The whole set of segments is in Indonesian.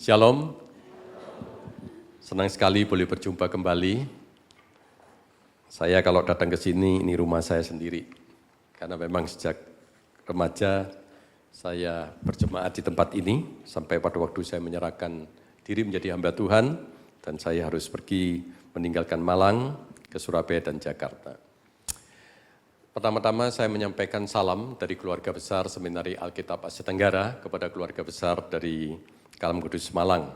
Shalom, senang sekali boleh berjumpa kembali. Saya kalau datang ke sini, ini rumah saya sendiri. Karena memang sejak remaja saya berjemaat di tempat ini, sampai pada waktu saya menyerahkan diri menjadi hamba Tuhan, dan saya harus pergi meninggalkan Malang ke Surabaya dan Jakarta. Pertama-tama saya menyampaikan salam dari keluarga besar Seminari Alkitab Asia Tenggara kepada keluarga besar dari Kalam Kudus Malang.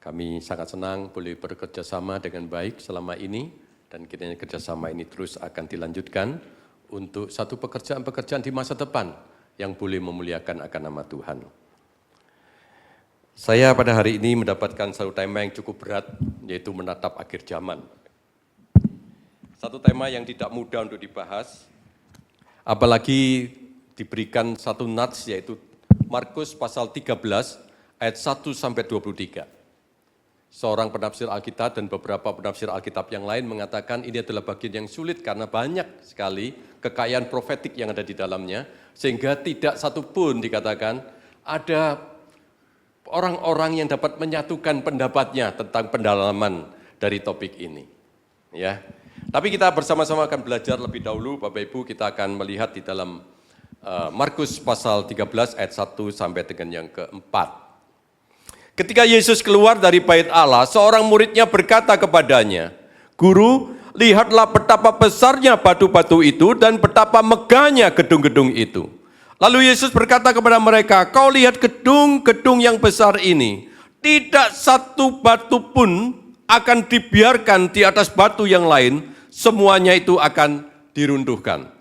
Kami sangat senang boleh bekerja sama dengan baik selama ini dan kiranya kerjasama ini terus akan dilanjutkan untuk satu pekerjaan-pekerjaan di masa depan yang boleh memuliakan akan nama Tuhan. Saya pada hari ini mendapatkan satu tema yang cukup berat, yaitu menatap akhir zaman. Satu tema yang tidak mudah untuk dibahas, apalagi diberikan satu nats, yaitu Markus pasal 13 ayat 1-23. Seorang penafsir Alkitab dan beberapa penafsir Alkitab yang lain mengatakan ini adalah bagian yang sulit karena banyak sekali kekayaan profetik yang ada di dalamnya, sehingga tidak satupun dikatakan ada orang-orang yang dapat menyatukan pendapatnya tentang pendalaman dari topik ini. Ya. Tapi kita bersama-sama akan belajar lebih dahulu, Bapak Ibu, kita akan melihat di dalam Markus pasal 13 ayat 1 sampai dengan yang keempat. Ketika Yesus keluar dari bait Allah, seorang muridnya berkata kepadanya, "Guru, lihatlah betapa besarnya batu-batu itu dan betapa megahnya gedung-gedung itu." Lalu Yesus berkata kepada mereka, "Kau lihat gedung-gedung yang besar ini, tidak satu batu pun akan dibiarkan di atas batu yang lain, semuanya itu akan diruntuhkan."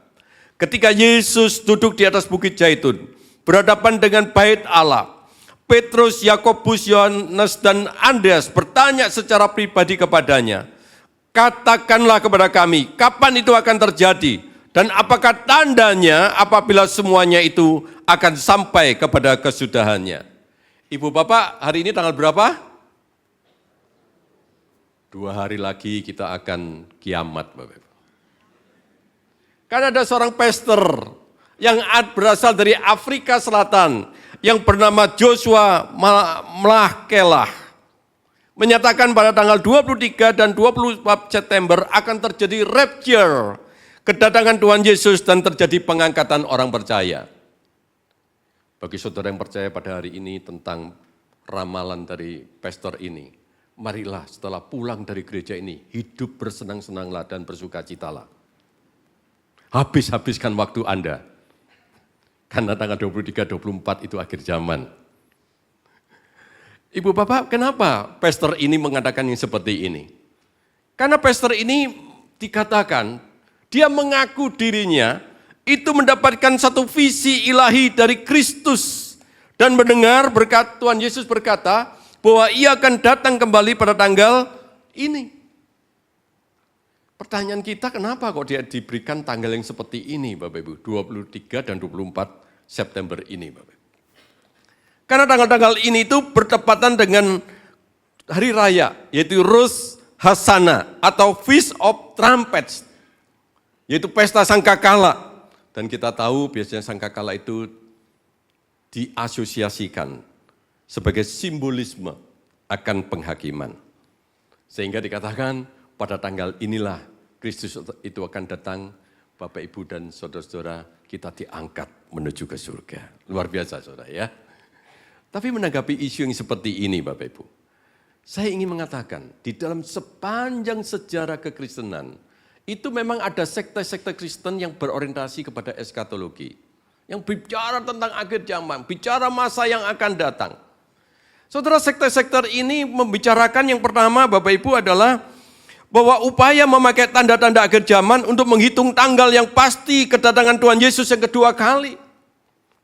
Ketika Yesus duduk di atas bukit Zaitun, berhadapan dengan bait Allah, Petrus, Yakobus, Yohanes, dan Andreas bertanya secara pribadi kepadanya, "Katakanlah kepada kami, kapan itu akan terjadi? Dan apakah tandanya apabila semuanya itu akan sampai kepada kesudahannya?" Ibu Bapak, hari ini tanggal berapa? 2 hari lagi kita akan kiamat, Bapak Ibu. Karena ada seorang pastor yang berasal dari Afrika Selatan yang bernama Joshua Mlakelah menyatakan pada tanggal 23 dan 24 September akan terjadi rapture, kedatangan Tuhan Yesus, dan terjadi pengangkatan orang percaya. Bagi saudara yang percaya pada hari ini tentang ramalan dari pastor ini, marilah setelah pulang dari gereja ini, hidup bersenang-senanglah dan bersukacitalah. Habis-habiskan waktu Anda. Karena tanggal 23-24 itu akhir zaman. Ibu Bapak, kenapa pastor ini mengatakan yang seperti ini? Karena pastor ini dikatakan, dia mengaku dirinya itu mendapatkan satu visi ilahi dari Kristus. Dan mendengar berkat Tuhan Yesus berkata, bahwa ia akan datang kembali pada tanggal ini. Pertanyaan kita, kenapa kok dia diberikan tanggal yang seperti ini, Bapak Ibu? 23 dan 24 September ini, Bapak Ibu. Karena tanggal-tanggal ini itu bertepatan dengan hari raya, yaitu Rosh Hashanah atau Feast of Trumpets, yaitu pesta sangkakala. Dan kita tahu biasanya sangkakala itu diasosiasikan sebagai simbolisme akan penghakiman. Sehingga dikatakan pada tanggal inilah Kristus itu akan datang, Bapak Ibu dan saudara-saudara, kita diangkat menuju ke surga. Luar biasa saudara ya. Tapi menanggapi isu yang seperti ini Bapak Ibu, saya ingin mengatakan di dalam sepanjang sejarah kekristenan, itu memang ada sekte-sekte Kristen yang berorientasi kepada eskatologi. Yang bicara tentang akhir zaman, bicara masa yang akan datang. Saudara, sekte-sekte ini membicarakan yang pertama Bapak Ibu adalah bahwa upaya memakai tanda-tanda akhir zaman untuk menghitung tanggal yang pasti kedatangan Tuhan Yesus yang kedua kali.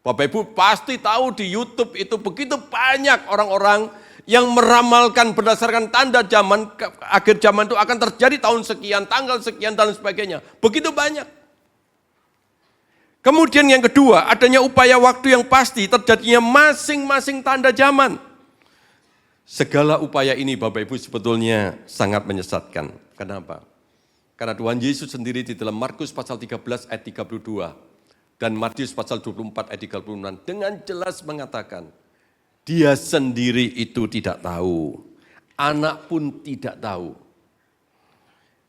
Bapak Ibu pasti tahu di YouTube itu begitu banyak orang-orang yang meramalkan berdasarkan tanda zaman, akhir zaman itu akan terjadi tahun sekian, tanggal sekian, dan sebagainya. Begitu banyak. Kemudian yang kedua, adanya upaya waktu yang pasti terjadinya masing-masing tanda zaman. Segala upaya ini Bapak Ibu sebetulnya sangat menyesatkan. Kenapa? Karena Tuhan Yesus sendiri di dalam Markus pasal 13 ayat 32 dan Matius pasal 24 ayat 36 dengan jelas mengatakan, Dia sendiri itu tidak tahu, anak pun tidak tahu.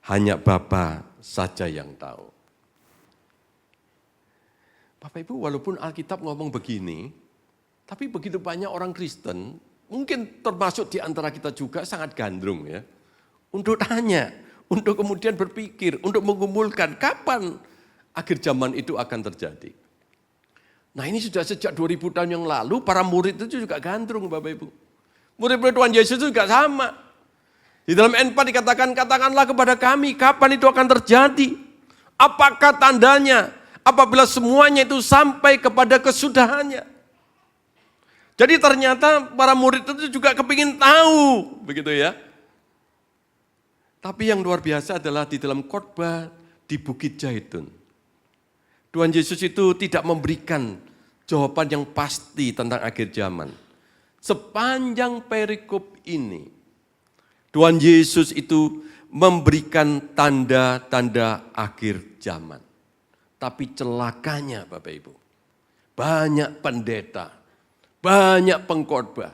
Hanya Bapa saja yang tahu. Bapak Ibu, walaupun Alkitab ngomong begini, tapi begitu banyak orang Kristen, mungkin termasuk di antara kita juga sangat gandrung ya, untuk tanya, untuk kemudian berpikir, untuk mengumpulkan kapan akhir zaman itu akan terjadi. Nah ini sudah sejak 2000 tahun yang lalu, para murid itu juga gandrung Bapak Ibu. Murid-murid Tuhan Yesus itu juga sama. Di dalam N4 dikatakan, katakanlah kepada kami kapan itu akan terjadi. Apakah tandanya apabila semuanya itu sampai kepada kesudahannya. Jadi ternyata para murid itu juga kepingin tahu, begitu ya. Tapi yang luar biasa adalah di dalam khotbah di Bukit Zaitun. Tuhan Yesus itu tidak memberikan jawaban yang pasti tentang akhir zaman. Sepanjang perikop ini, Tuhan Yesus itu memberikan tanda-tanda akhir zaman. Tapi celakanya Bapak Ibu, banyak pendeta, banyak pengkhotbah.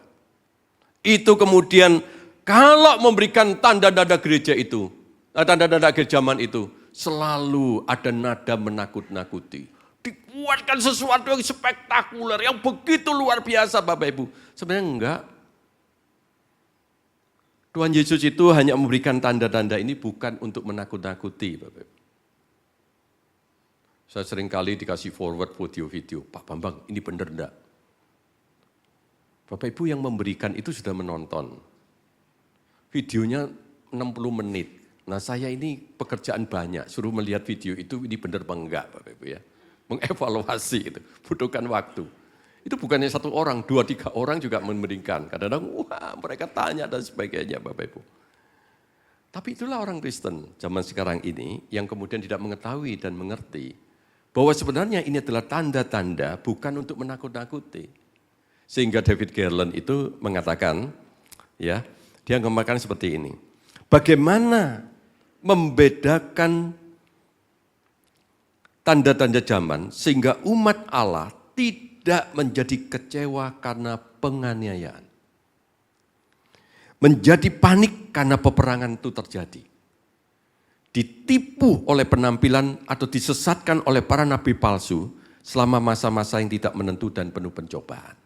Itu kemudian kalau memberikan tanda-tanda gereja itu, tanda-tanda akhir zaman itu, selalu ada nada menakut-nakuti. Dikuatkan sesuatu yang spektakuler, yang begitu luar biasa Bapak Ibu. Sebenarnya enggak. Tuhan Yesus itu hanya memberikan tanda-tanda ini bukan untuk menakut-nakuti Bapak Ibu. Saya seringkali dikasih forward video-video, Pak Bambang ini benar enggak? Bapak Ibu yang memberikan itu sudah menonton. Videonya 60 menit. Nah saya ini pekerjaan banyak, suruh melihat video itu ini benar apa enggak Bapak Ibu ya. Mengevaluasi itu, butuhkan waktu. Itu bukannya 1 orang, 2-3 orang juga memberikan. Kadang-kadang wah mereka tanya dan sebagainya Bapak Ibu. Tapi itulah orang Kristen zaman sekarang ini yang kemudian tidak mengetahui dan mengerti bahwa sebenarnya ini adalah tanda-tanda bukan untuk menakut-nakuti. Sehingga David Garland itu mengatakan, ya, dia mengatakan seperti ini. Bagaimana membedakan tanda-tanda zaman sehingga umat Allah tidak menjadi kecewa karena penganiayaan. Menjadi panik karena peperangan itu terjadi. Ditipu oleh penampilan atau disesatkan oleh para nabi palsu selama masa-masa yang tidak menentu dan penuh pencobaan.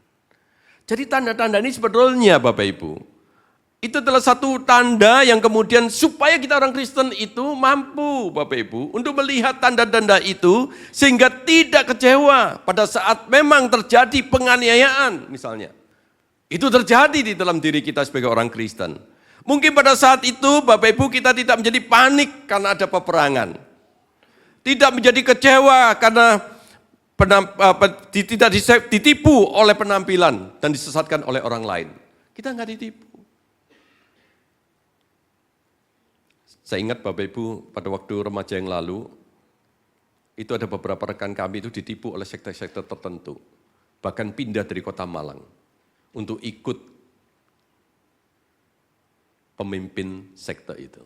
Jadi tanda-tanda ini sebetulnya Bapak Ibu, itu adalah satu tanda yang kemudian supaya kita orang Kristen itu mampu Bapak Ibu untuk melihat tanda-tanda itu sehingga tidak kecewa pada saat memang terjadi penganiayaan misalnya. Itu terjadi di dalam diri kita sebagai orang Kristen. Mungkin pada saat itu Bapak Ibu kita tidak menjadi panik karena ada peperangan. Tidak menjadi kecewa karena tidak ditipu oleh penampilan dan disesatkan oleh orang lain. Kita enggak ditipu. Saya ingat Bapak Ibu pada waktu remaja yang lalu, itu ada beberapa rekan kami itu ditipu oleh sekte-sekte tertentu. Bahkan pindah dari kota Malang untuk ikut pemimpin sekte itu.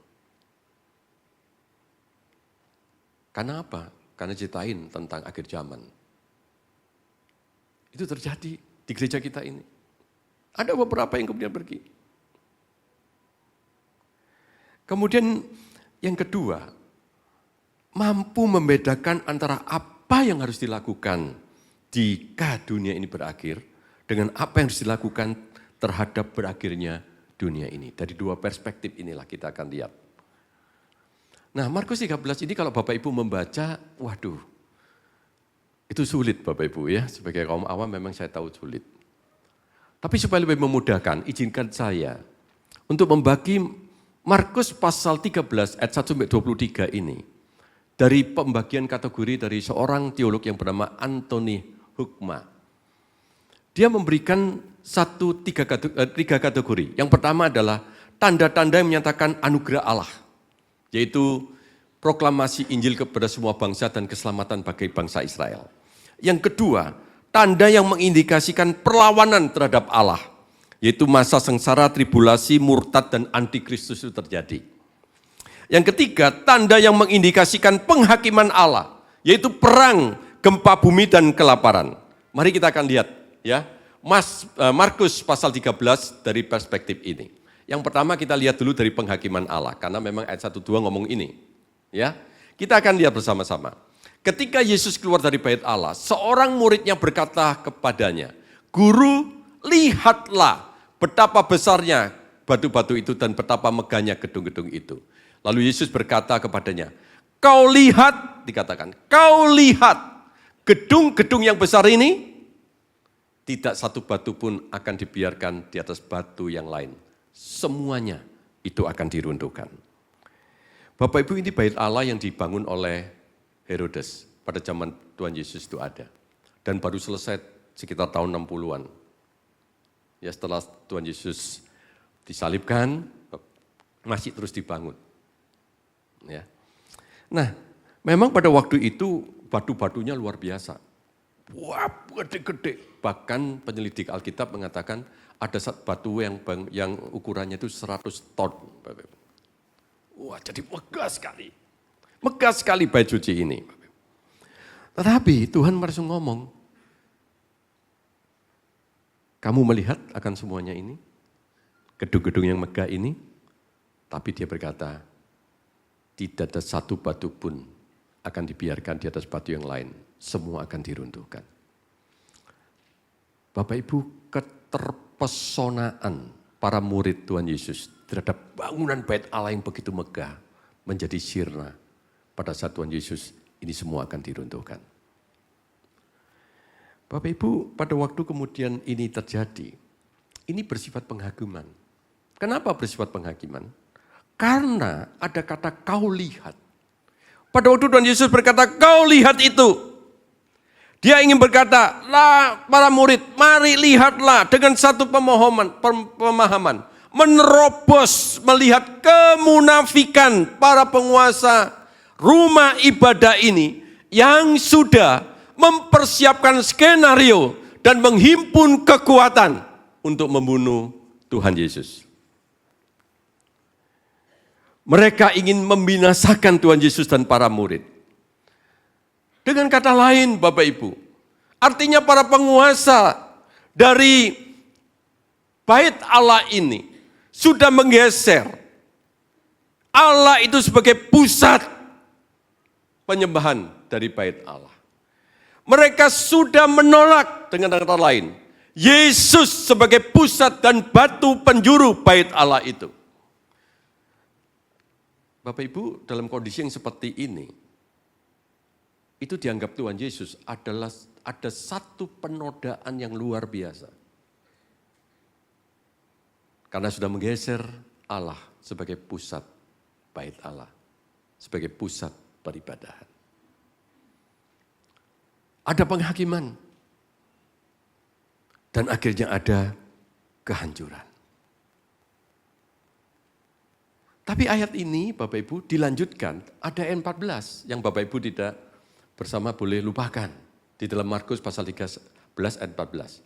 Karena apa? Karena ceritain tentang akhir zaman. Itu terjadi di gereja kita ini. Ada beberapa yang kemudian pergi. Kemudian yang kedua, mampu membedakan antara apa yang harus dilakukan jika dunia ini berakhir dengan apa yang harus dilakukan terhadap berakhirnya dunia ini. Dari 2 perspektif inilah kita akan lihat. Nah Markus 13 ini kalau Bapak Ibu membaca, waduh, itu sulit Bapak Ibu ya, sebagai kaum awam memang saya tahu sulit. Tapi supaya lebih memudahkan, izinkan saya untuk membagi Markus pasal 13 ayat 1-23 ini dari pembagian kategori dari seorang teolog yang bernama Anthony Hukma. Dia memberikan 3 kategori. Yang pertama adalah tanda-tanda yang menyatakan anugerah Allah, yaitu proklamasi Injil kepada semua bangsa dan keselamatan bagi bangsa Israel. Yang kedua, tanda yang mengindikasikan perlawanan terhadap Allah, yaitu masa sengsara, tribulasi, murtad, dan antikristus itu terjadi. Yang ketiga, tanda yang mengindikasikan penghakiman Allah, yaitu perang, gempa bumi, dan kelaparan. Mari kita akan lihat ya, Markus pasal 13 dari perspektif ini. Yang pertama kita lihat dulu dari penghakiman Allah, karena memang ayat 1-2 ngomong ini. Ya, kita akan lihat bersama-sama. Ketika Yesus keluar dari bait Allah, seorang muridnya berkata kepadanya, "Guru, lihatlah betapa besarnya batu-batu itu dan betapa megahnya gedung-gedung itu." Lalu Yesus berkata kepadanya, "Kau lihat," dikatakan, "kau lihat gedung-gedung yang besar ini, tidak satu batu pun akan dibiarkan di atas batu yang lain. Semuanya itu akan diruntuhkan." Bapak Ibu, ini bait Allah yang dibangun oleh Herodes pada zaman Tuhan Yesus itu ada. Dan baru selesai sekitar tahun 60-an. Ya, setelah Tuhan Yesus disalibkan, masih terus dibangun. Ya. Nah, memang pada waktu itu batu-batunya luar biasa. Wah, gede-gede. Bahkan penyelidik Alkitab mengatakan ada batu yang ukurannya itu 100 ton. Wah, jadi megah sekali. Megah sekali bait suci ini. Tetapi Tuhan langsung ngomong, "Kamu melihat akan semuanya ini? Gedung-gedung yang megah ini?" Tapi dia berkata, "Tidak ada satu batu pun akan dibiarkan di atas batu yang lain. Semua akan diruntuhkan." Bapak Ibu, keterpesonaan para murid Tuhan Yesus terhadap bangunan bait Allah yang begitu megah menjadi sirna. Pada saat Tuhan Yesus, ini semua akan diruntuhkan. Bapak Ibu, pada waktu kemudian ini terjadi, ini bersifat penghakiman. Kenapa bersifat penghakiman? Karena ada kata "kau lihat". Pada waktu Tuhan Yesus berkata, "Kau lihat itu", dia ingin berkata, "Lah para murid, mari lihatlah", dengan satu pemahaman, menerobos melihat kemunafikan para penguasa rumah ibadah ini yang sudah mempersiapkan skenario dan menghimpun kekuatan untuk membunuh Tuhan Yesus. Mereka ingin membinasakan Tuhan Yesus dan para murid. Dengan kata lain, Bapak Ibu, artinya para penguasa dari bait Allah ini sudah menggeser Allah itu sebagai pusat penyembahan dari bait Allah. Mereka sudah menolak, dengan kata lain, Yesus sebagai pusat dan batu penjuru bait Allah itu. Bapak Ibu, dalam kondisi yang seperti ini, itu dianggap Tuhan Yesus adalah ada satu penodaan yang luar biasa. Karena sudah menggeser Allah sebagai pusat bait Allah, sebagai pusat peribadahan. Ada penghakiman. Dan akhirnya ada kehancuran. Tapi ayat ini Bapak Ibu dilanjutkan, ada ayat 14 yang Bapak Ibu tidak bersama boleh lupakan. Di dalam Markus pasal 13 ayat 14.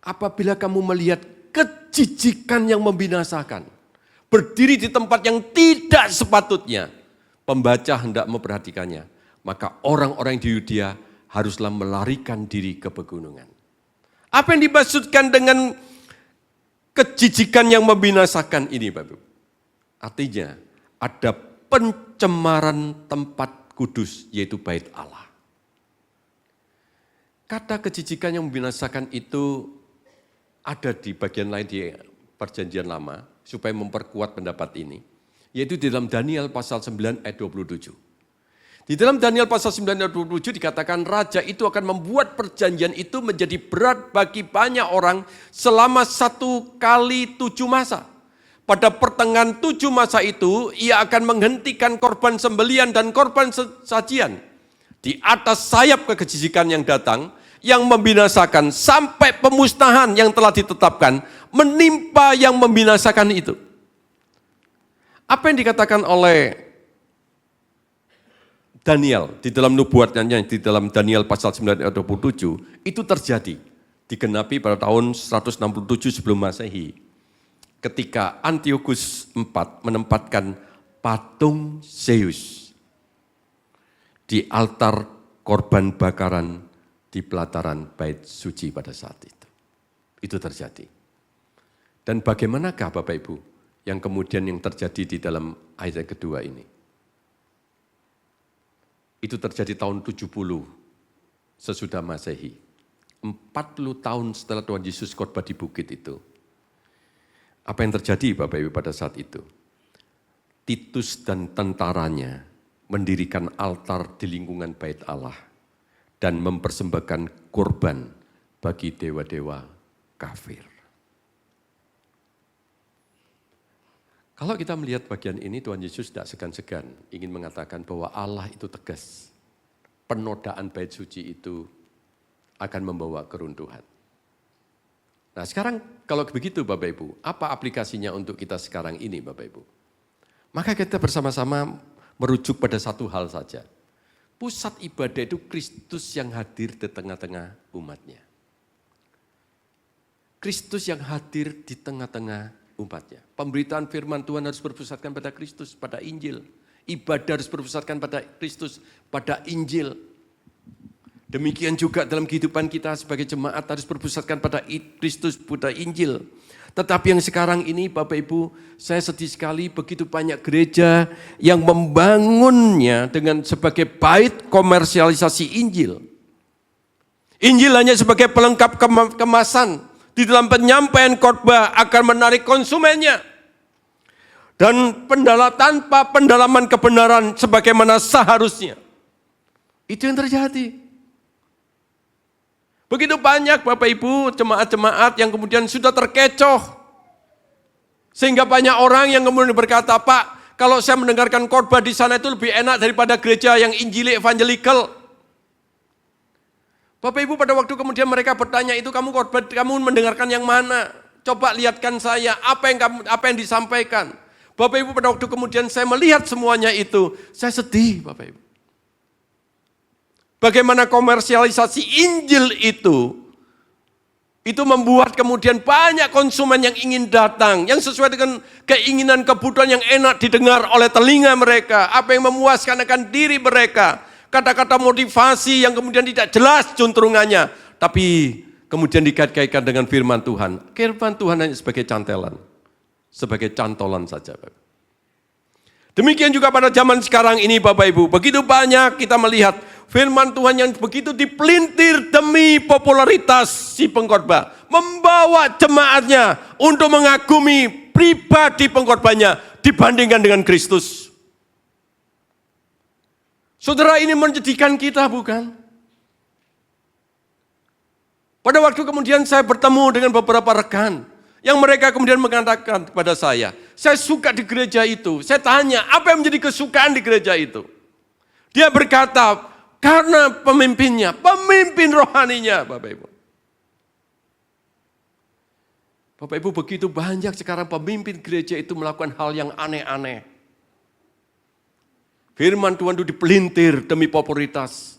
"Apabila kamu melihat kejijikan yang membinasakan, berdiri di tempat yang tidak sepatutnya, pembaca hendak memperhatikannya, maka orang-orang di Yudea haruslah melarikan diri ke pegunungan." Apa yang dimaksudkan dengan kejijikan yang membinasakan ini, Bapak? Artinya ada pencemaran tempat kudus, yaitu bait Allah. Kata kejijikan yang membinasakan itu ada di bagian lain di Perjanjian Lama, supaya memperkuat pendapat ini, yaitu di dalam Daniel pasal 9 ayat 27. Di dalam Daniel pasal 9 ayat 27 dikatakan raja itu akan membuat perjanjian itu menjadi berat bagi banyak orang selama 1 kali 7 masa. Pada pertengahan 7 masa itu, ia akan menghentikan korban sembelian dan korban sajian. Di atas sayap kekejikan yang datang, yang membinasakan sampai pemusnahan yang telah ditetapkan, menimpa yang membinasakan itu. Apa yang dikatakan oleh Daniel di dalam nubuatnya, di dalam Daniel pasal 9 ayat 27, itu terjadi. Digenapi pada tahun 167 sebelum Masehi. Ketika Antiochus IV menempatkan patung Zeus di altar korban bakaran di pelataran bait suci pada saat itu. itu terjadi. Dan bagaimanakah Bapak Ibu yang kemudian yang terjadi di dalam ayat kedua ini? Itu terjadi tahun 70 sesudah Masehi. 40 tahun setelah Tuhan Yesus khotbah di bukit itu. Apa yang terjadi Bapak Ibu pada saat itu? Titus dan tentaranya mendirikan altar di lingkungan bait Allah dan mempersembahkan kurban bagi dewa-dewa kafir. Kalau kita melihat bagian ini, Tuhan Yesus tidak segan-segan ingin mengatakan bahwa Allah itu tegas. Penodaan bait suci itu akan membawa keruntuhan. Nah sekarang kalau begitu Bapak Ibu, apa aplikasinya untuk kita sekarang ini Bapak Ibu? Maka kita bersama-sama merujuk pada satu hal saja. Pusat ibadah itu Kristus yang hadir di tengah-tengah umatnya. Kristus yang hadir di tengah-tengah umatnya. Pemberitaan firman Tuhan harus berpusatkan pada Kristus, pada Injil. Ibadah harus berpusatkan pada Kristus, pada Injil. Demikian juga dalam kehidupan kita sebagai jemaat harus berpusatkan pada Kristus, pada Injil. Tetapi yang sekarang ini Bapak Ibu, saya sedih sekali begitu banyak gereja yang membangunnya dengan sebagai bait komersialisasi Injil. Injil hanya sebagai pelengkap kemasan di dalam penyampaian khotbah akan menarik konsumennya. Dan tanpa pendalaman kebenaran sebagaimana seharusnya. Itu yang terjadi. Begitu banyak Bapak Ibu jemaat-jemaat yang kemudian sudah terkecoh. Sehingga banyak orang yang kemudian berkata, Pak, kalau saya mendengarkan khotbah di sana itu lebih enak daripada gereja yang Injili evangelical. Bapak Ibu pada waktu kemudian mereka bertanya itu kamu mendengarkan yang mana? Coba lihatkan saya, apa yang disampaikan. Bapak Ibu pada waktu kemudian saya melihat semuanya itu, saya sedih Bapak Ibu. Bagaimana komersialisasi Injil itu membuat kemudian banyak konsumen yang ingin datang, yang sesuai dengan keinginan kebutuhan yang enak didengar oleh telinga mereka, apa yang memuaskan akan diri mereka, kata-kata motivasi yang kemudian tidak jelas juntrungannya, tapi kemudian dikait-kaitkan dengan firman Tuhan. Firman Tuhan hanya sebagai cantelan, sebagai cantolan saja. Demikian juga pada zaman sekarang ini Bapak Ibu, begitu banyak kita melihat firman Tuhan yang begitu dipelintir demi popularitas si pengkhotbah, membawa jemaatnya untuk mengagumi pribadi pengkhotbahnya dibandingkan dengan Kristus. Saudara, ini menjadikan kita bukan? Pada waktu kemudian saya bertemu dengan beberapa rekan yang mereka kemudian mengatakan kepada saya suka di gereja itu. Saya tanya, apa yang menjadi kesukaan di gereja itu? Dia berkata, karena pemimpinnya, pemimpin rohaninya, Bapak Ibu. Bapak Ibu, begitu banyak sekarang pemimpin gereja itu melakukan hal yang aneh-aneh. Firman Tuhan itu dipelintir demi popularitas.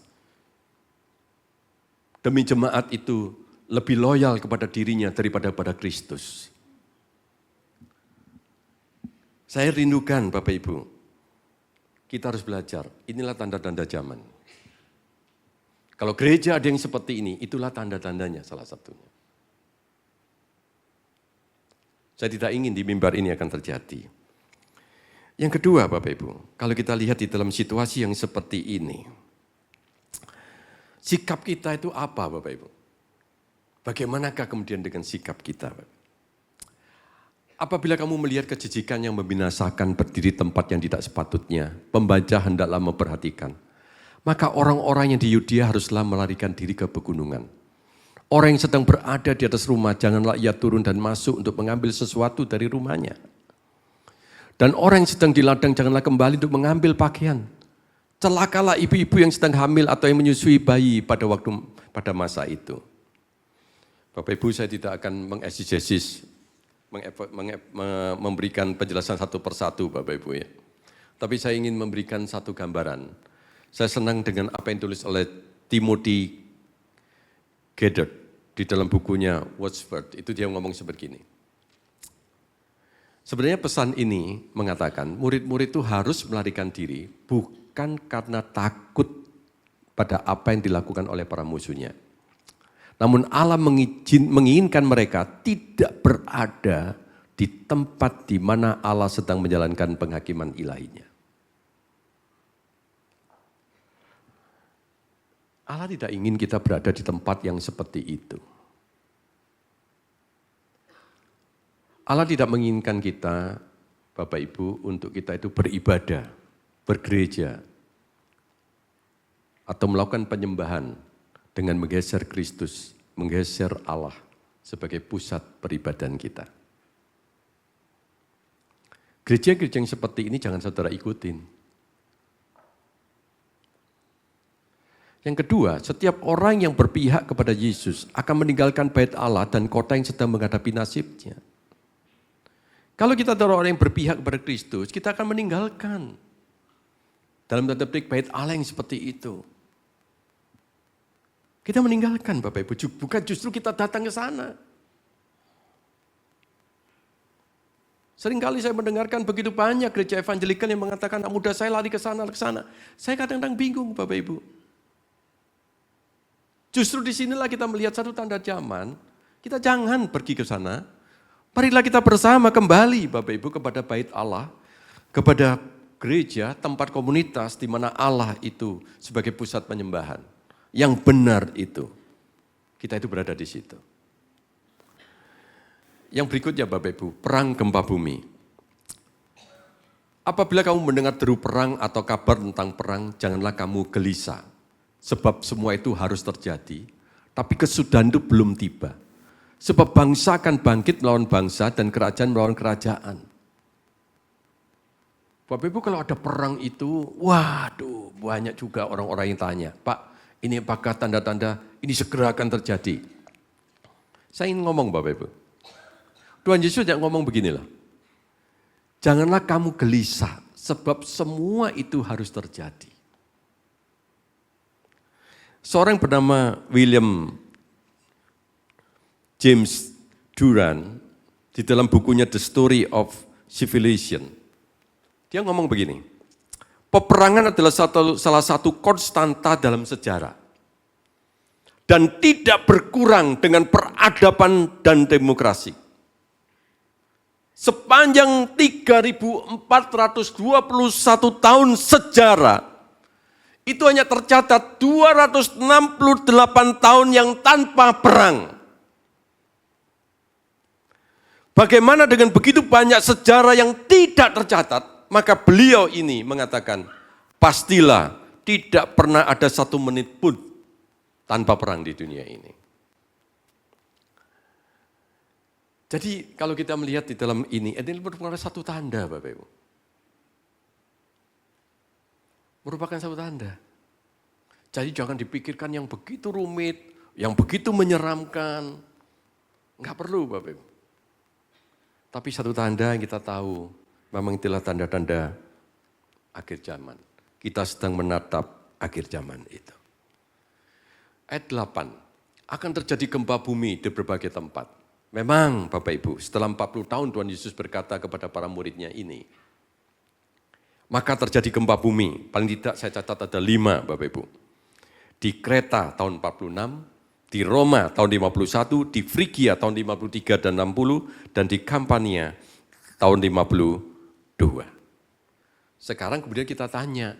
Demi jemaat itu lebih loyal kepada dirinya daripada pada Kristus. Saya rindukan Bapak Ibu, kita harus belajar, inilah tanda-tanda zaman. Kalau gereja ada yang seperti ini, itulah tanda-tandanya salah satunya. Saya tidak ingin di mimbar ini akan terjadi. Yang kedua Bapak Ibu, kalau kita lihat di dalam situasi yang seperti ini, sikap kita itu apa Bapak Ibu? Bagaimanakah kemudian dengan sikap kita? Apabila kamu melihat kejijikan yang membinasakan berdiri tempat yang tidak sepatutnya, pembaca hendaklah memperhatikan. Maka orang-orang yang di Yudea haruslah melarikan diri ke pegunungan. Orang yang sedang berada di atas rumah, janganlah ia turun dan masuk untuk mengambil sesuatu dari rumahnya. Dan orang yang sedang di ladang, janganlah kembali untuk mengambil pakaian. Celakalah ibu-ibu yang sedang hamil atau yang menyusui bayi pada masa itu. Bapak Ibu, saya tidak akan mengeksegesis, memberikan penjelasan satu persatu Bapak Ibu ya. Tapi saya ingin memberikan satu gambaran. Saya senang dengan apa yang ditulis oleh Timothy Geithner di dalam bukunya Wordsworth. Itu dia ngomong seperti ini. Sebenarnya pesan ini mengatakan murid-murid itu harus melarikan diri bukan karena takut pada apa yang dilakukan oleh para musuhnya. Namun Allah menginginkan mereka tidak berada di tempat di mana Allah sedang menjalankan penghakiman ilahinya. Allah tidak ingin kita berada di tempat yang seperti itu. Allah tidak menginginkan kita, Bapak Ibu, untuk kita itu beribadah, bergereja, atau melakukan penyembahan dengan menggeser Kristus, menggeser Allah sebagai pusat peribadahan kita. Gereja-gereja yang seperti ini jangan saudara ikutin. Yang kedua, setiap orang yang berpihak kepada Yesus akan meninggalkan bait Allah dan kota yang sedang menghadapi nasibnya. Kalau kita adalah orang yang berpihak kepada Kristus, kita akan meninggalkan dalam tanda petik bait Allah yang seperti itu. Kita meninggalkan Bapak Ibu, bukan justru kita datang ke sana. Seringkali saya mendengarkan begitu banyak gereja evangelikal yang mengatakan, anak muda saya lari ke sana, ke sana. Saya kadang-kadang bingung Bapak Ibu. Justru disinilah kita melihat satu tanda zaman, kita jangan pergi ke sana. Marilah kita bersama kembali Bapak Ibu kepada bait Allah, kepada gereja, tempat komunitas di mana Allah itu sebagai pusat penyembahan. Yang benar itu, kita itu berada di situ. Yang berikutnya Bapak Ibu, perang gempa bumi. Apabila kamu mendengar deru perang atau kabar tentang perang, janganlah kamu gelisah. Sebab semua itu harus terjadi, tapi kesudahan itu belum tiba. Sebab bangsa akan bangkit melawan bangsa dan kerajaan melawan kerajaan. Bapak Ibu kalau ada perang itu, waduh banyak juga orang-orang yang tanya, Pak, ini apakah tanda-tanda ini segera akan terjadi? Saya ingin ngomong Bapak Ibu. Tuhan Yesus yang ngomong beginilah. Janganlah kamu gelisah, sebab semua itu harus terjadi. Seorang bernama William James Duran, di dalam bukunya The Story of Civilization, dia ngomong begini, peperangan adalah salah satu konstanta dalam sejarah dan tidak berkurang dengan peradaban dan demokrasi. Sepanjang 3.421 tahun sejarah, itu hanya tercatat 268 tahun yang tanpa perang. Bagaimana dengan begitu banyak sejarah yang tidak tercatat? Maka beliau ini mengatakan, pastilah tidak pernah ada satu menit pun tanpa perang di dunia ini. Jadi kalau kita melihat di dalam ini merupakan satu tanda Bapak Ibu. Merupakan satu tanda. Jadi jangan dipikirkan yang begitu rumit, yang begitu menyeramkan. Enggak perlu Bapak Ibu. Tapi satu tanda yang kita tahu, memang itulah tanda-tanda akhir zaman. Kita sedang menatap akhir zaman itu. Ayat 8, akan terjadi gempa bumi di berbagai tempat. Memang Bapak Ibu, setelah 40 tahun Tuhan Yesus berkata kepada para muridnya ini, maka terjadi gempa bumi, paling tidak saya catat ada 5 Bapak Ibu. Di Kreta tahun 46, di Roma tahun 51, di Frigia tahun 53 dan 60, dan di Kampania tahun 52. Sekarang kemudian kita tanya,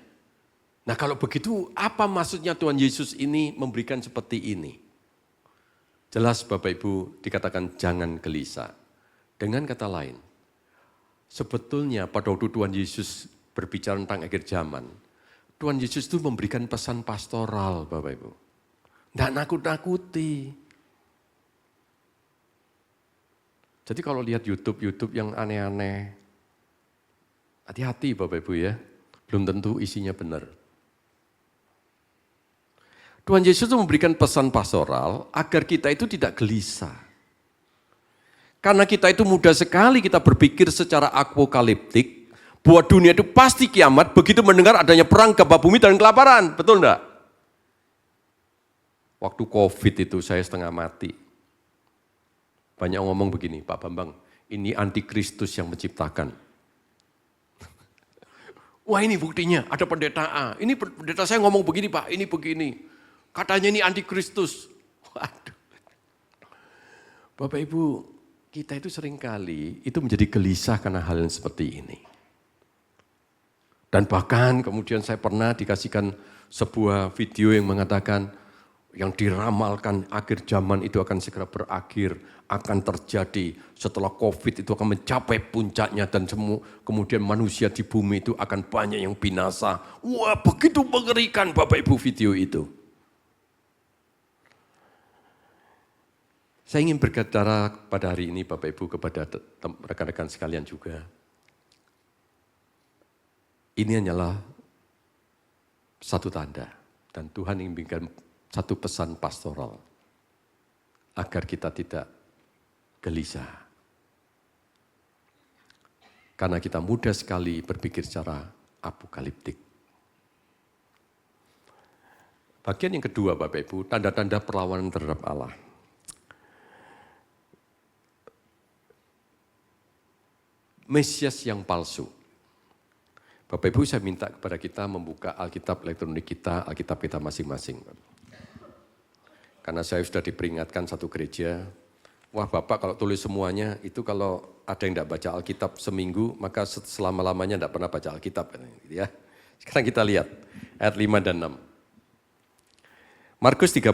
nah kalau begitu apa maksudnya Tuhan Yesus ini memberikan seperti ini? Jelas Bapak Ibu dikatakan jangan gelisah. Dengan kata lain, sebetulnya pada waktu Tuhan Yesus berbicara tentang akhir zaman, Tuhan Yesus itu memberikan pesan pastoral Bapak Ibu. Tidak nakut-nakuti. Jadi kalau lihat YouTube yang aneh-aneh, hati-hati Bapak Ibu ya, belum tentu isinya benar. Tuhan Yesus itu memberikan pesan pastoral agar kita itu tidak gelisah. Karena kita itu mudah sekali kita berpikir secara apokaliptik, bahwa dunia itu pasti kiamat begitu mendengar adanya perang gempa bumi dan kelaparan, betul enggak? Waktu COVID itu saya setengah mati. Banyak ngomong begini, Pak Bambang, ini antikristus yang menciptakan. Wah ini buktinya, ada pendeta A. Ini pendeta saya ngomong begini Pak, ini begini. Katanya ini antikristus. Waduh, Bapak Ibu, kita itu seringkali itu menjadi gelisah karena hal yang seperti ini. Dan bahkan kemudian saya pernah dikasihkan sebuah video yang mengatakan yang diramalkan akhir zaman itu akan segera berakhir, akan terjadi setelah COVID itu akan mencapai puncaknya dan kemudian manusia di bumi itu akan banyak yang binasa. Wah, begitu mengerikan Bapak Ibu video itu. Saya ingin berbicara pada hari ini Bapak Ibu kepada rekan-rekan sekalian juga. Ini hanyalah satu tanda dan Tuhan ingin memberikan satu pesan pastoral agar kita tidak gelisah. Karena kita mudah sekali berpikir secara apokaliptik. Bagian yang kedua Bapak Ibu, tanda-tanda perlawanan terhadap Allah. Mesias yang palsu. Bapak Ibu saya minta kepada kita membuka Alkitab elektronik kita, Alkitab kita masing-masing. Karena saya sudah diperingatkan satu gereja, wah Bapak kalau tulis semuanya itu kalau ada yang tidak baca Alkitab seminggu, maka selama-lamanya tidak pernah baca Alkitab. Ya. Sekarang kita lihat ayat 5 dan 6. Markus 13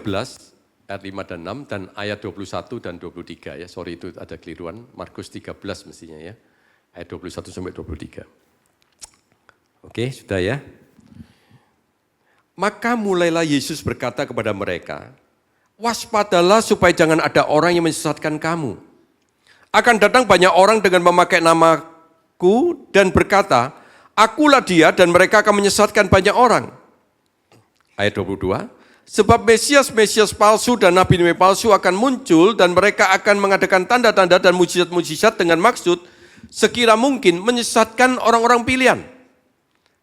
ayat 5 dan 6 dan ayat 21 dan 23 ya. Sorry itu ada keliruan, Markus 13 mestinya ya. Ayat 21 sampai 23. Oke, sudah ya. Maka mulailah Yesus berkata kepada mereka, waspadalah supaya jangan ada orang yang menyesatkan kamu. Akan datang banyak orang dengan memakai namaku dan berkata, akulah dia dan mereka akan menyesatkan banyak orang. Ayat 22, sebab Mesias palsu dan nabi-nabi palsu akan muncul dan mereka akan mengadakan tanda-tanda dan mujizat-mujizat dengan maksud sekira mungkin menyesatkan orang-orang pilihan.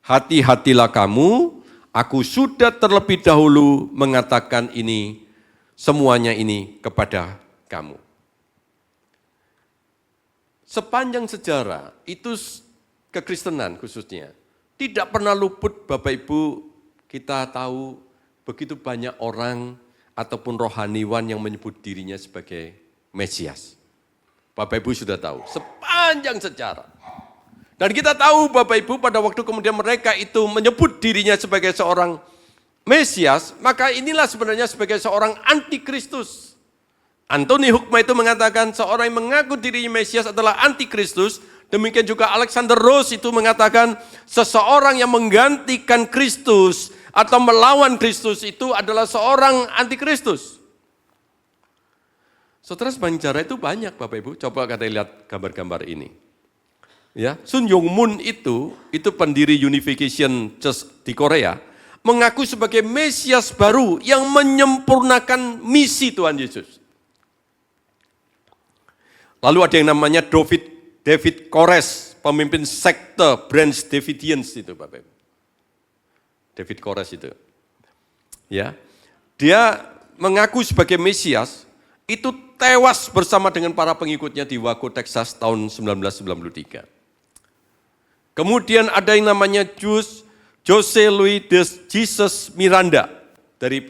Hati-hatilah kamu, aku sudah terlebih dahulu mengatakan ini, semuanya ini kepada kamu. Sepanjang sejarah, itu kekristenan khususnya, tidak pernah luput Bapak Ibu, kita tahu begitu banyak orang ataupun rohaniwan yang menyebut dirinya sebagai Mesias. Bapak Ibu sudah tahu, sepanjang sejarah. Dan kita tahu Bapak Ibu pada waktu kemudian mereka itu menyebut dirinya sebagai seorang Mesias, maka inilah sebenarnya sebagai seorang antikristus. Anthony Hukma itu mengatakan seorang yang mengaku dirinya Mesias adalah antikristus. Demikian juga Alexander Rose itu mengatakan seseorang yang menggantikan Kristus atau melawan Kristus itu adalah seorang antikristus. Saudara sepanjang itu banyak Bapak Ibu, coba kita lihat gambar-gambar ini. Ya, Sun Yong Moon itu pendiri Unification Church di Korea, mengaku sebagai Mesias baru yang menyempurnakan misi Tuhan Yesus. Lalu ada yang namanya David Koresh, pemimpin sekte Branch Davidians itu Bapak Ibu. David Koresh itu. Ya. Dia mengaku sebagai Mesias, itu tewas bersama dengan para pengikutnya di Waco, Texas tahun 1993. Kemudian ada yang namanya Jose Luis de Jesus Miranda dari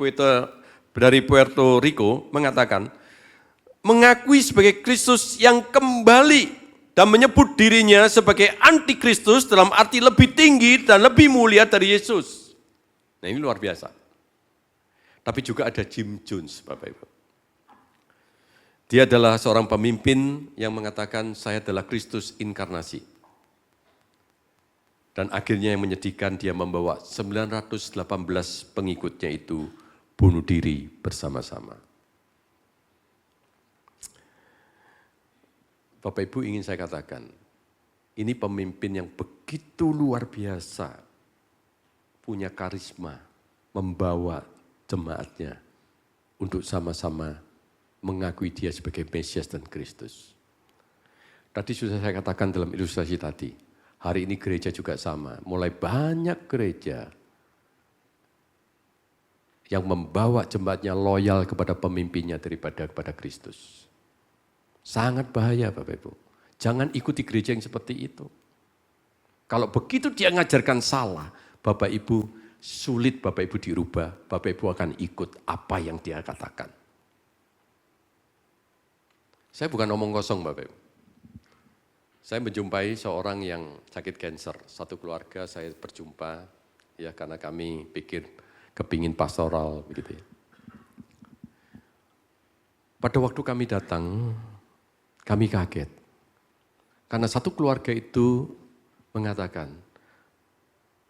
Puerto Rico mengatakan, mengakui sebagai Kristus yang kembali dan menyebut dirinya sebagai antikristus dalam arti lebih tinggi dan lebih mulia dari Yesus. Nah ini luar biasa. Tapi juga ada Jim Jones Bapak Ibu. Dia adalah seorang pemimpin yang mengatakan saya adalah Kristus inkarnasi. Dan akhirnya yang menyedihkan dia membawa 918 pengikutnya itu bunuh diri bersama-sama. Bapak Ibu ingin saya katakan, ini pemimpin yang begitu luar biasa, punya karisma, membawa jemaatnya untuk sama-sama mengakui dia sebagai Mesias dan Kristus. Tadi sudah saya katakan dalam ilustrasi tadi, hari ini gereja juga sama, mulai banyak gereja yang membawa jemaatnya loyal kepada pemimpinnya daripada kepada Kristus. Sangat bahaya Bapak Ibu. Jangan ikuti gereja yang seperti itu. Kalau begitu dia ngajarkan salah, Bapak Ibu sulit Bapak Ibu dirubah, Bapak Ibu akan ikut apa yang dia katakan. Saya bukan omong kosong Bapak Ibu. Saya menjumpai seorang yang sakit kanker, satu keluarga saya berjumpa, ya karena kami pikir kepingin pastoral begitu ya. Pada waktu kami datang, kami kaget. Karena satu keluarga itu mengatakan,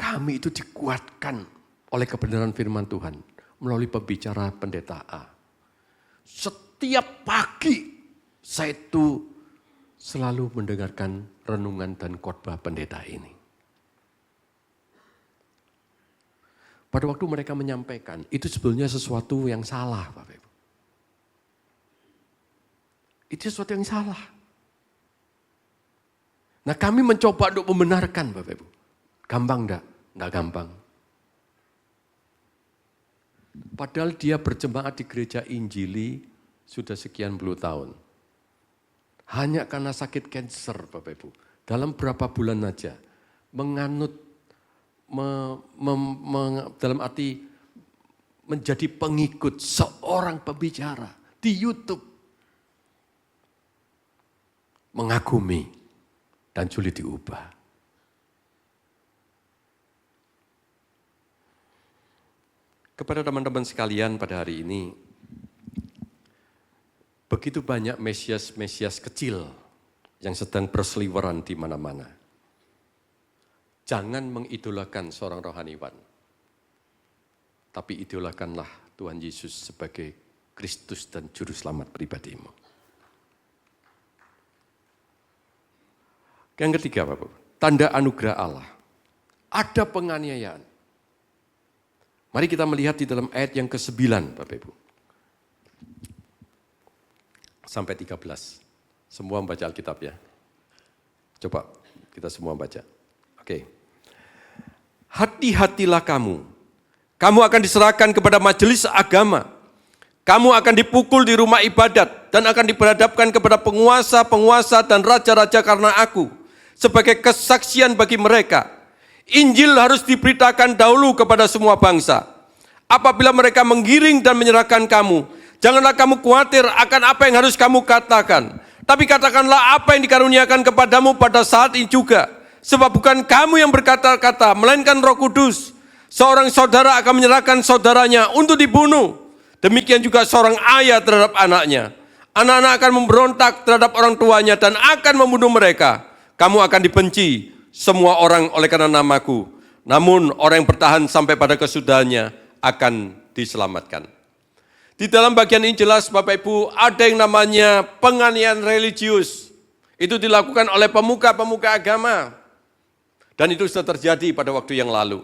kami itu dikuatkan oleh kebenaran firman Tuhan melalui pembicara pendeta A. Setiap pagi saya itu selalu mendengarkan renungan dan khotbah pendeta ini. Pada waktu mereka menyampaikan, itu sebenarnya sesuatu yang salah Bapak Ibu. Itu sesuatu yang salah. Nah kami mencoba untuk membenarkan Bapak Ibu. Gampang enggak? Enggak gampang. Padahal dia berjemaat di gereja Injili sudah sekian puluh tahun. Hanya karena sakit kanker Bapak Ibu. Dalam berapa bulan aja menganut, dalam arti menjadi pengikut seorang pembicara di YouTube. Mengagumi dan sulit diubah. Kepada teman-teman sekalian pada hari ini, begitu banyak mesias-mesias kecil yang sedang berseliweran di mana-mana. Jangan mengidolakan seorang rohaniwan, tapi idolakanlah Tuhan Yesus sebagai Kristus dan Juru Selamat pribadimu. Yang ketiga Bapak, tanda anugerah Allah. Ada penganiayaan. Mari kita melihat di dalam ayat yang ke-9 Bapak Ibu. Sampai 13. Semua membaca Alkitab ya. Coba kita semua baca. Oke. Hati-hatilah kamu. Kamu akan diserahkan kepada majelis agama. Kamu akan dipukul di rumah ibadat dan akan diberhadapkan kepada penguasa-penguasa dan raja-raja karena aku. Sebagai kesaksian bagi mereka, Injil harus diberitakan dahulu kepada semua bangsa. Apabila mereka menggiring dan menyerahkan kamu, janganlah kamu khawatir akan apa yang harus kamu katakan. Tapi katakanlah apa yang dikaruniakan kepadamu pada saat ini juga. Sebab bukan kamu yang berkata-kata, melainkan Roh Kudus. Seorang saudara akan menyerahkan saudaranya untuk dibunuh. Demikian juga seorang ayah terhadap anaknya. Anak-anak akan memberontak terhadap orang tuanya dan akan membunuh mereka. Kamu akan dibenci semua orang oleh karena namaku. Namun orang yang bertahan sampai pada kesudahannya akan diselamatkan. Di dalam bagian ini jelas Bapak Ibu ada yang namanya penganiayaan religius. Itu dilakukan oleh pemuka-pemuka agama. Dan itu sudah terjadi pada waktu yang lalu.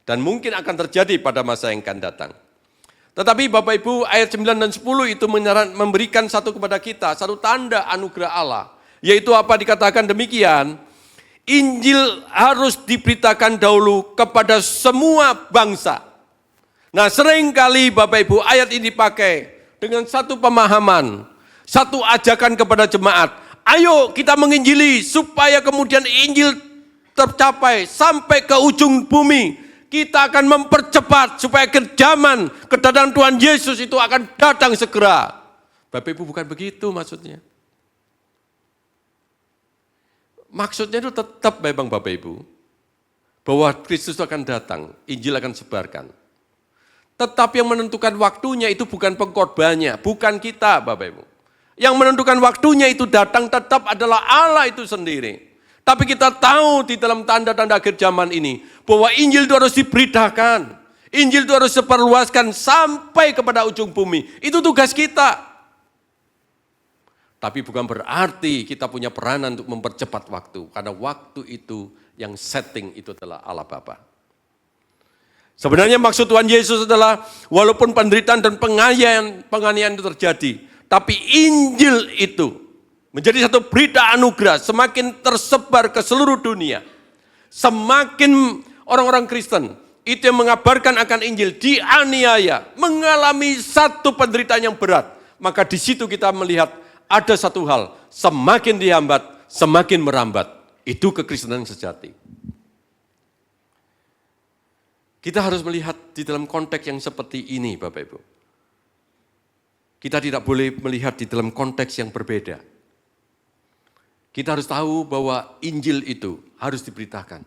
Dan mungkin akan terjadi pada masa yang akan datang. Tetapi Bapak Ibu ayat 9 dan 10 itu memberikan satu kepada kita, satu tanda anugerah Allah. Yaitu apa dikatakan demikian, Injil harus diberitakan dahulu kepada semua bangsa. Nah seringkali Bapak Ibu ayat ini dipakai dengan satu pemahaman, satu ajakan kepada jemaat. Ayo kita menginjili supaya kemudian Injil tercapai sampai ke ujung bumi. Kita akan mempercepat supaya zaman kedatangan Tuhan Yesus itu akan datang segera. Bapak Ibu bukan begitu maksudnya. Maksudnya itu tetap memang Bapak Ibu, bahwa Kristus akan datang, Injil akan sebarkan. Tetapi yang menentukan waktunya itu bukan pengkhotbahnya, bukan kita Bapak Ibu. Yang menentukan waktunya itu datang tetap adalah Allah itu sendiri. Tapi kita tahu di dalam tanda-tanda akhir zaman ini, bahwa Injil itu harus diberitakan. Injil itu harus diperluaskan sampai kepada ujung bumi. Itu tugas kita. Tapi bukan berarti kita punya peranan untuk mempercepat waktu. Karena waktu itu yang setting itu adalah Allah Bapa. Sebenarnya maksud Tuhan Yesus adalah walaupun penderitaan dan penganiayaan itu terjadi. Tapi Injil itu menjadi satu berita anugerah semakin tersebar ke seluruh dunia. Semakin orang-orang Kristen itu yang mengabarkan akan Injil dianiaya, mengalami satu penderitaan yang berat. Maka di situ kita melihat ada satu hal, semakin dihambat, semakin merambat. Itu kekristenan sejati. Kita harus melihat di dalam konteks yang seperti ini Bapak Ibu. Kita tidak boleh melihat di dalam konteks yang berbeda. Kita harus tahu bahwa Injil itu harus diberitakan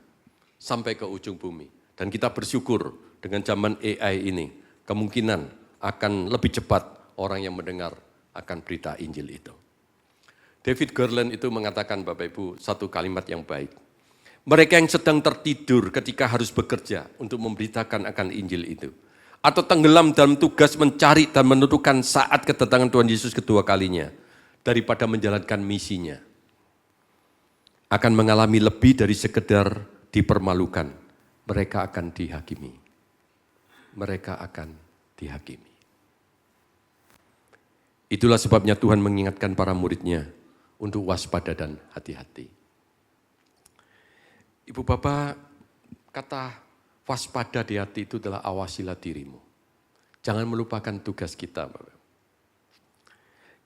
sampai ke ujung bumi. Dan kita bersyukur dengan zaman AI ini, kemungkinan akan lebih cepat orang yang mendengar akan berita Injil itu. David Garland itu mengatakan, Bapak Ibu, satu kalimat yang baik. Mereka yang sedang tertidur ketika harus bekerja untuk memberitakan akan Injil itu, atau tenggelam dalam tugas mencari dan menentukan saat kedatangan Tuhan Yesus kedua kalinya, daripada menjalankan misinya, akan mengalami lebih dari sekedar dipermalukan. Mereka akan dihakimi. Mereka akan dihakimi. Itulah sebabnya Tuhan mengingatkan para murid-Nya untuk waspada dan hati-hati. Ibu Bapak, kata waspada di hati itu adalah awasilah dirimu. Jangan melupakan tugas kita, Bapak.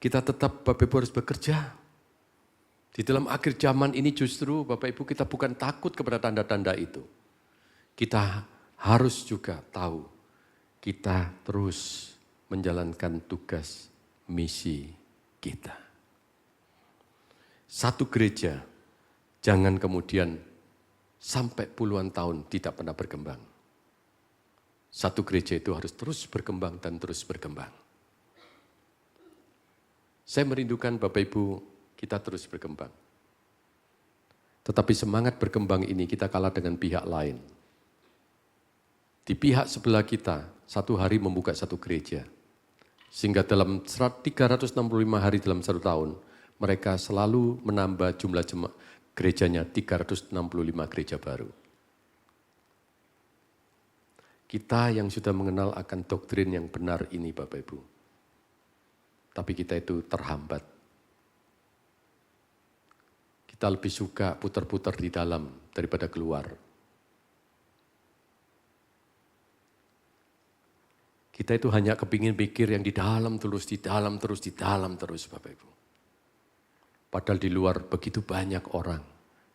Kita tetap, Bapak Ibu, harus bekerja. Di dalam akhir zaman ini justru, Bapak Ibu, kita bukan takut kepada tanda-tanda itu. Kita harus juga tahu, kita terus menjalankan tugas misi kita. Satu gereja, jangan kemudian sampai puluhan tahun tidak pernah berkembang. Satu gereja itu harus terus berkembang dan terus berkembang. Saya merindukan Bapak Ibu kita terus berkembang. Tetapi semangat berkembang ini kita kalah dengan pihak lain. Di pihak sebelah kita, satu hari membuka satu gereja. Sehingga dalam 365 hari dalam satu tahun, mereka selalu menambah jumlah gerejanya 365 gereja baru. Kita yang sudah mengenal akan doktrin yang benar ini Bapak Ibu. Tapi kita itu terhambat. Kita lebih suka putar-putar di dalam daripada keluar. Kita itu hanya kepingin pikir yang di dalam terus, di dalam terus, di dalam terus Bapak Ibu. Padahal di luar begitu banyak orang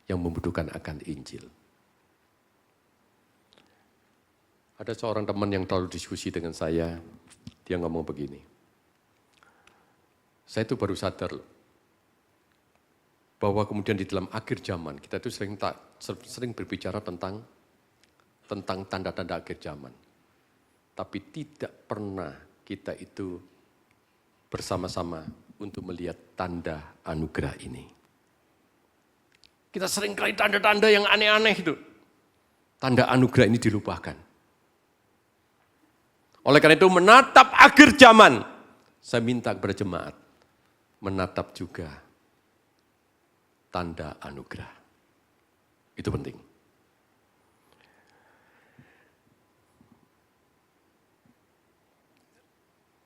yang membutuhkan akan Injil. Ada seorang teman yang terlalu diskusi dengan saya, dia ngomong begini. Saya itu baru sadar loh, bahwa kemudian di dalam akhir zaman, kita itu sering berbicara tentang tanda-tanda akhir zaman. Tapi tidak pernah kita itu bersama-sama untuk melihat tanda anugerah ini. Kita sering kali tanda-tanda yang aneh-aneh itu. Tanda anugerah ini dilupakan. Oleh karena itu menatap akhir zaman, saya minta kepada jemaat, menatap juga tanda anugerah. Itu penting.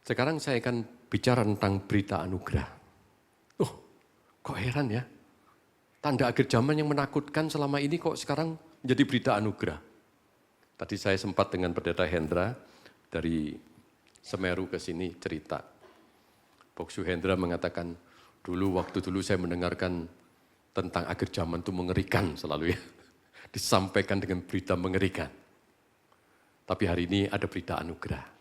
Sekarang saya akan bicara tentang berita anugerah. Kok heran ya? Tanda akhir zaman yang menakutkan selama ini kok sekarang menjadi berita anugerah. Tadi saya sempat dengan Pendeta Hendra dari Semeru ke sini cerita. Boksu Hendra mengatakan, waktu dulu saya mendengarkan tentang akhir zaman itu mengerikan selalu ya. Disampaikan dengan berita mengerikan. Tapi hari ini ada berita anugerah.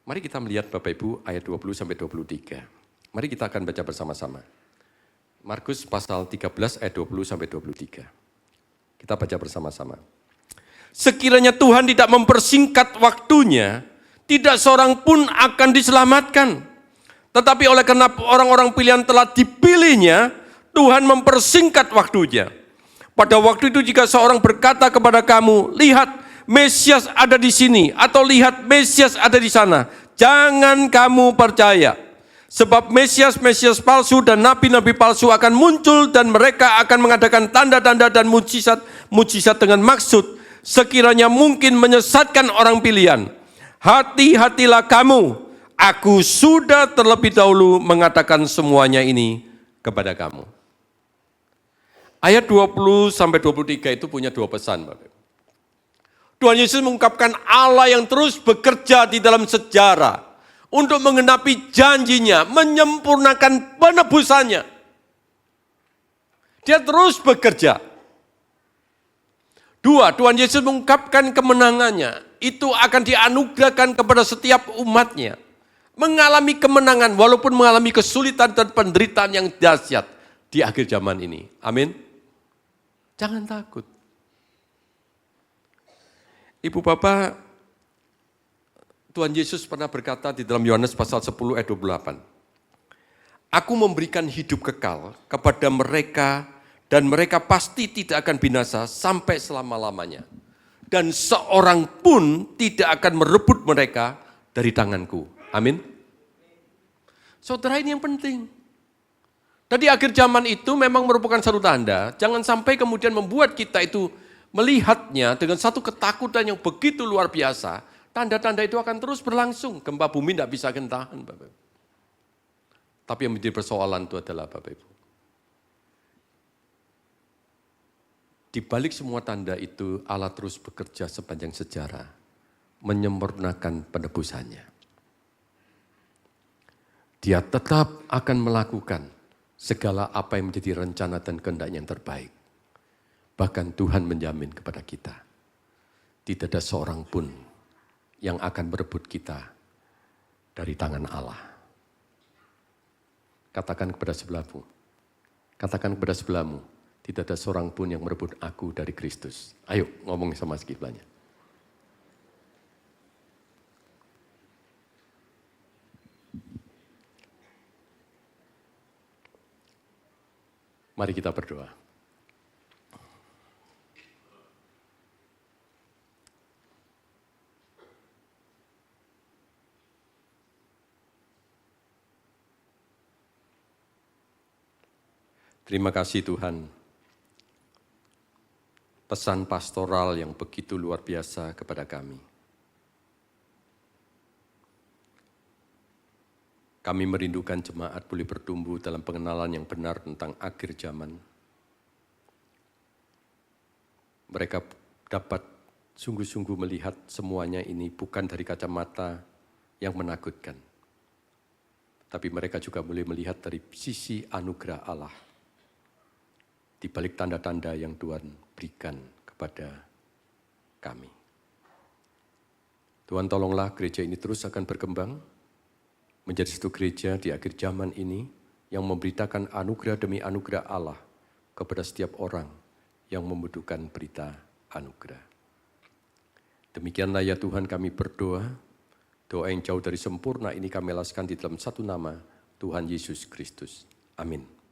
Mari kita melihat Bapak Ibu ayat 20-23. Mari kita akan baca bersama-sama. Markus pasal 13 ayat 20-23. Kita baca bersama-sama. Sekiranya Tuhan tidak mempersingkat waktunya, tidak seorang pun akan diselamatkan. Tetapi oleh karena orang-orang pilihan telah dipilihnya, Tuhan mempersingkat waktunya. Pada waktu itu jika seorang berkata kepada kamu, lihat Mesias ada di sini, atau lihat Mesias ada di sana, jangan kamu percaya. Sebab Mesias palsu dan nabi-nabi palsu akan muncul dan mereka akan mengadakan tanda-tanda dan mujizat dengan maksud sekiranya mungkin menyesatkan orang pilihan. Hati-hatilah kamu, aku sudah terlebih dahulu mengatakan semuanya ini kepada kamu. Ayat 20-23 itu punya dua pesan, Bapak. Tuhan Yesus mengungkapkan Allah yang terus bekerja di dalam sejarah untuk menggenapi janjinya, menyempurnakan penebusannya. Dia terus bekerja. Dua, Tuhan Yesus mengungkapkan kemenangannya. Itu akan dianugerahkan kepada setiap umatnya. mengalami kemenangan walaupun mengalami kesulitan dan penderitaan yang dahsyat di akhir zaman ini. Amin. Jangan takut. Ibu Bapak, Tuhan Yesus pernah berkata di dalam Yohanes pasal 10 ayat 28. Aku memberikan hidup kekal kepada mereka dan mereka pasti tidak akan binasa sampai selama-lamanya. Dan seorang pun tidak akan merebut mereka dari tanganku. Amin. Saudara, ini yang penting. Dan di akhir zaman itu memang merupakan satu tanda. Jangan sampai kemudian membuat kita itu melihatnya dengan satu ketakutan yang begitu luar biasa. Tanda-tanda itu akan terus berlangsung. Gempa bumi tidak bisa tahan, Bapak Ibu. Tapi yang menjadi persoalan itu adalah, Bapak Ibu, di balik semua tanda itu Allah terus bekerja sepanjang sejarah, menyempurnakan penebusannya. Dia tetap akan melakukan segala apa yang menjadi rencana dan kehendak yang terbaik. Bahkan Tuhan menjamin kepada kita, tidak ada seorang pun yang akan merebut kita dari tangan Allah. Katakan kepada sebelahmu, tidak ada seorang pun yang merebut aku dari Kristus. Ayo ngomong sama sebelahnya. Mari kita berdoa. Terima kasih Tuhan. Pesan pastoral yang begitu luar biasa kepada kami. Kami merindukan jemaat boleh bertumbuh dalam pengenalan yang benar tentang akhir zaman. Mereka dapat sungguh-sungguh melihat semuanya ini bukan dari kacamata yang menakutkan. Tapi mereka juga boleh melihat dari sisi anugerah Allah. Di balik tanda-tanda yang Tuhan berikan kepada kami. Tuhan tolonglah gereja ini terus akan berkembang, menjadi satu gereja di akhir zaman ini yang memberitakan anugerah demi anugerah Allah kepada setiap orang yang membutuhkan berita anugerah. Demikianlah ya Tuhan kami berdoa, doa yang jauh dari sempurna ini kami alaskan di dalam satu nama, Tuhan Yesus Kristus. Amin.